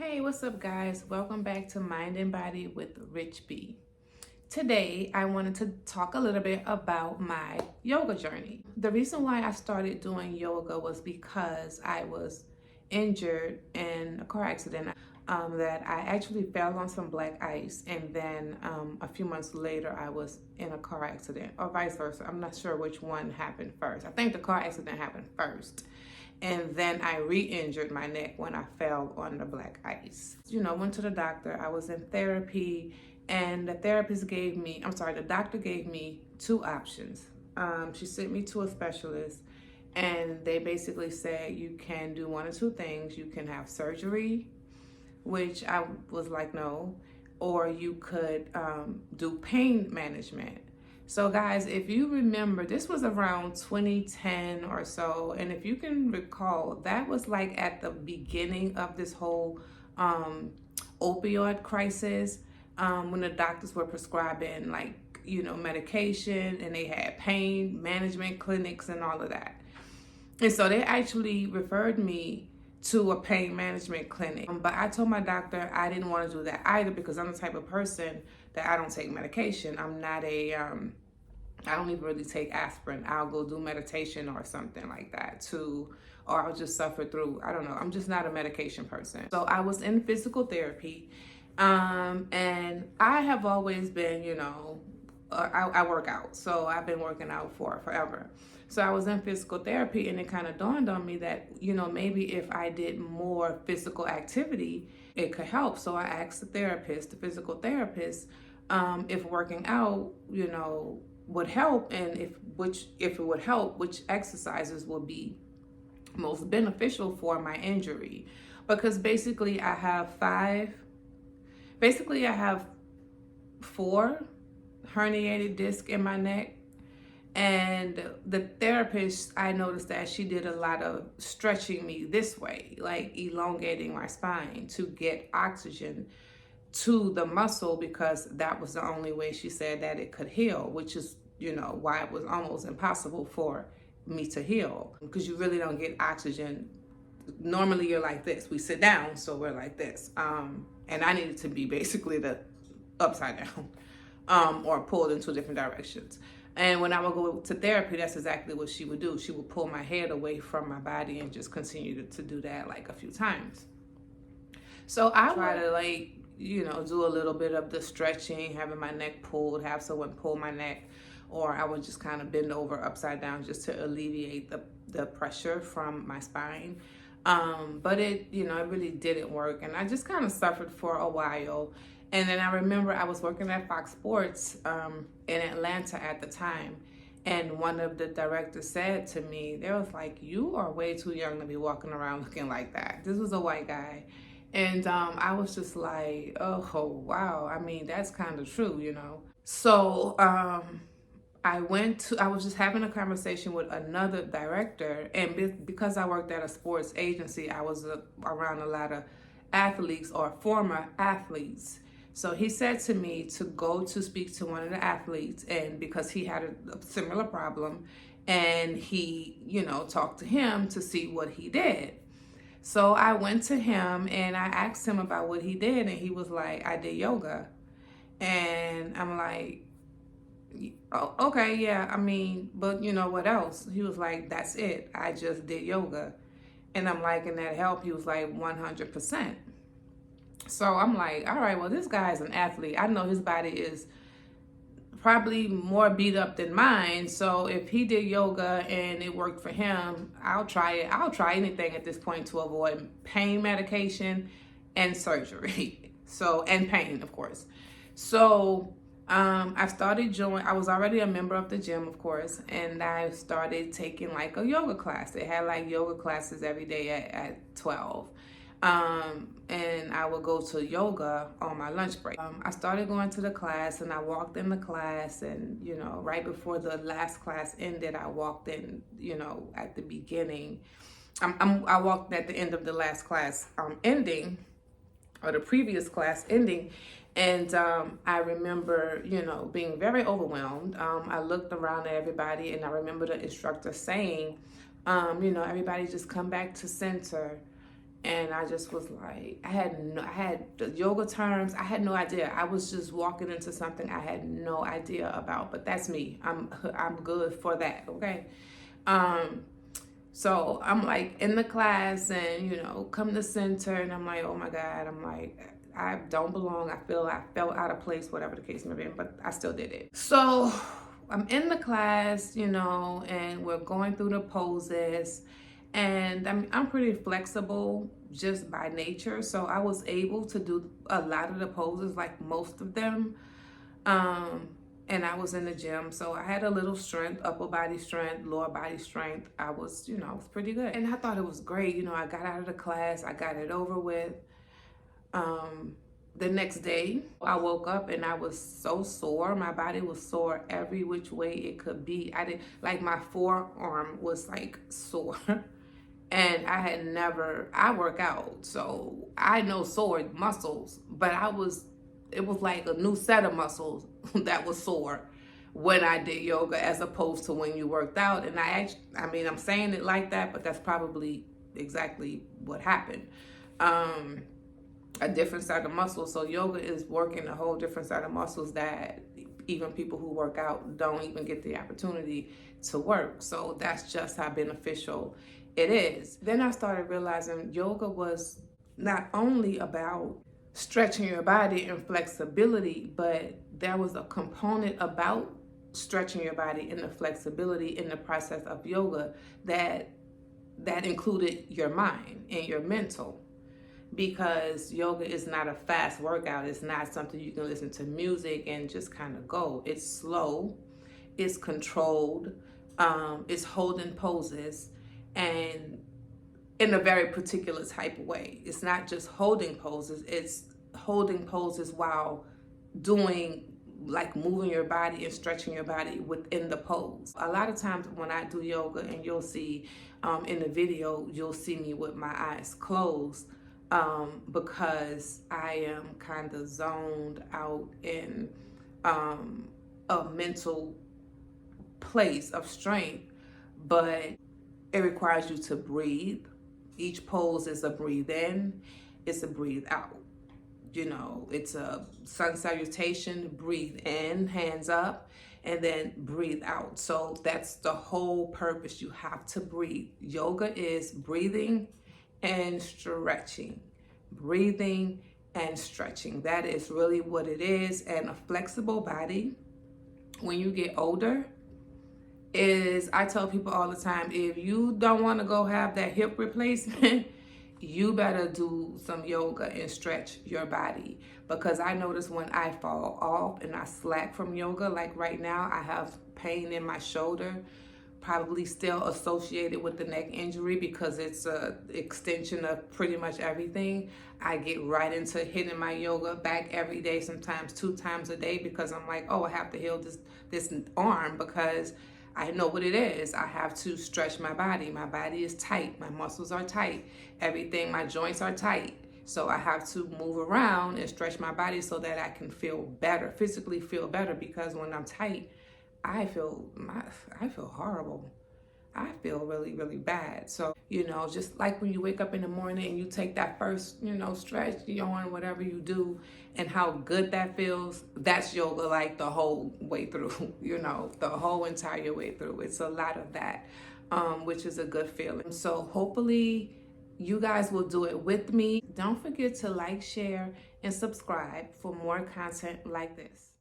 Hey, what's up, guys? Welcome back to Mind and Body with Rich B. Today, I wanted to talk a little bit about my yoga journey. The reason why I started doing yoga was because I was injured in a car accident. That I actually fell on some black ice, and then a few months later, I was in a car accident, or vice versa. I'm not sure which one happened first. I think the car accident happened first. And then I re-injured my neck when I fell on the black ice. Went to the doctor. I was in therapy, and the doctor gave me two options. She sent me to a specialist, and they basically said you can do one or two things. You can have surgery, which I was like, no, or you could do pain management. So guys, if you remember, this was around 2010 or so, and if you can recall, that was like at the beginning of this whole opioid crisis, when the doctors were prescribing medication, and they had pain management clinics and all of that. And so they actually referred me to a pain management clinic. But I told my doctor I didn't want to do that either, because I'm the type of person that I don't take medication. I'm not I don't even really take aspirin. I'll go do meditation or something like that too, or I'll just suffer through, I don't know. I'm just not a medication person. So I was in physical therapy, and I have always been, I work out. So I've been working out for forever. So I was in physical therapy, and it kind of dawned on me that, maybe if I did more physical activity, it could help. So I asked the physical therapist, if working out, would help, and if it would help, which exercises would be most beneficial for my injury. Because basically I have four herniated discs in my neck. And the therapist, I noticed that she did a lot of stretching me this way, like elongating my spine to get oxygen to the muscle, because that was the only way she said that it could heal, which is, why it was almost impossible for me to heal, because you really don't get oxygen. Normally you're like this. We sit down, so we're like this. And I needed to be basically the upside down, or pulled in two different directions. And when I would go to therapy, that's exactly what she would do. She would pull my head away from my body and just continue to do that like a few times. So I try to do a little bit of the stretching, having my neck pulled, have someone pull my neck, or I would just kind of bend over upside down just to alleviate the pressure from my spine. But it really didn't work, and I just kind of suffered for a while. And then I remember I was working at Fox Sports in Atlanta at the time, and one of the directors said to me, they was like, "You are way too young to be walking around looking like that." This was a white guy. And I was just like, oh, wow. I mean, that's kind of true, So I was just having a conversation with another director. And because I worked at a sports agency, I was around a lot of athletes or former athletes. So he said to me to go to speak to one of the athletes, and because he had a similar problem, and he, talked to him to see what he did. So I went to him and I asked him about what he did, and he was like, "I did yoga." And I'm like, "Oh, okay, yeah, I mean, but what else?" He was like, "That's it. I just did yoga." And I'm like, "And that helped?" He was like, 100%. So I'm like, all right, well, this guy's an athlete. I know his body is probably more beat up than mine. So if he did yoga and it worked for him, I'll try it. I'll try anything at this point to avoid pain medication and surgery. And pain, of course. So I was already a member of the gym, of course, and I started taking like a yoga class. They had like yoga classes every day at 12. And I would go to yoga on my lunch break. I started going to the class, and I walked in the class, and right before the last class ended, I walked in, at the beginning. I walked at the end of the last class ending, or the previous class ending, and I remember, being very overwhelmed. I looked around at everybody, and I remember the instructor saying, everybody just come back to center. And I just was like, I had the yoga terms. I had no idea. I was just walking into something I had no idea about. But that's me. I'm good for that. Okay. So I'm like in the class, and come to center, and I'm like, oh my God. I'm like, I don't belong. I felt out of place, whatever the case may be. But I still did it. So I'm in the class, and we're going through the poses. And I'm pretty flexible just by nature, so I was able to do a lot of the poses, like most of them. And I was in the gym, so I had a little strength, upper body strength, lower body strength. I was pretty good, and I thought it was great. I got out of the class, I got it over with. The next day, I woke up and I was so sore. My body was sore every which way it could be. I did like my forearm was like sore. And I work out, so I know sore muscles, but it was like a new set of muscles that was sore when I did yoga as opposed to when you worked out. And I'm saying it like that, but that's probably exactly what happened. A different set of muscles. So yoga is working a whole different set of muscles that even people who work out don't even get the opportunity to work. So that's just how beneficial it is. Then I started realizing yoga was not only about stretching your body and flexibility, but there was a component about stretching your body and the flexibility in the process of yoga that included your mind and your mental. Because yoga is not a fast workout. It's not something you can listen to music and just kind of go. It's slow, it's controlled, it's holding poses, and in a very particular type of way. It's not just holding poses, it's holding poses while doing, like, moving your body and stretching your body within the pose. A lot of times when I do yoga, and you'll see in the video, you'll see me with my eyes closed, because I am kind of zoned out in a mental place of strength, but it requires you to breathe. Each pose is a breathe in, it's a breathe out. It's a sun salutation, breathe in, hands up, and then breathe out. So that's the whole purpose. You have to breathe. Yoga is breathing and stretching. Breathing and stretching. That is really what it is. And a flexible body, when you get older, I tell people all the time, if you don't want to go have that hip replacement, you better do some yoga and stretch your body. Because I notice when I fall off and I slack from yoga, like right now, I have pain in my shoulder, probably still associated with the neck injury because it's a extension of pretty much everything. I get right into hitting my yoga back every day, sometimes 2 times a day, because I'm like, oh, I have to heal this arm, because I know what it is. I have to stretch my body. My body is tight. My muscles are tight. Everything, my joints are tight. So I have to move around and stretch my body so that I can feel better, physically feel better, because when I'm tight, I feel horrible. I feel really, really bad. So, just like when you wake up in the morning and you take that first, stretch, yawn, whatever you do, and how good that feels, that's yoga, like the whole way through, the whole entire way through. It's a lot of that, which is a good feeling. So hopefully you guys will do it with me. Don't forget to like, share, and subscribe for more content like this.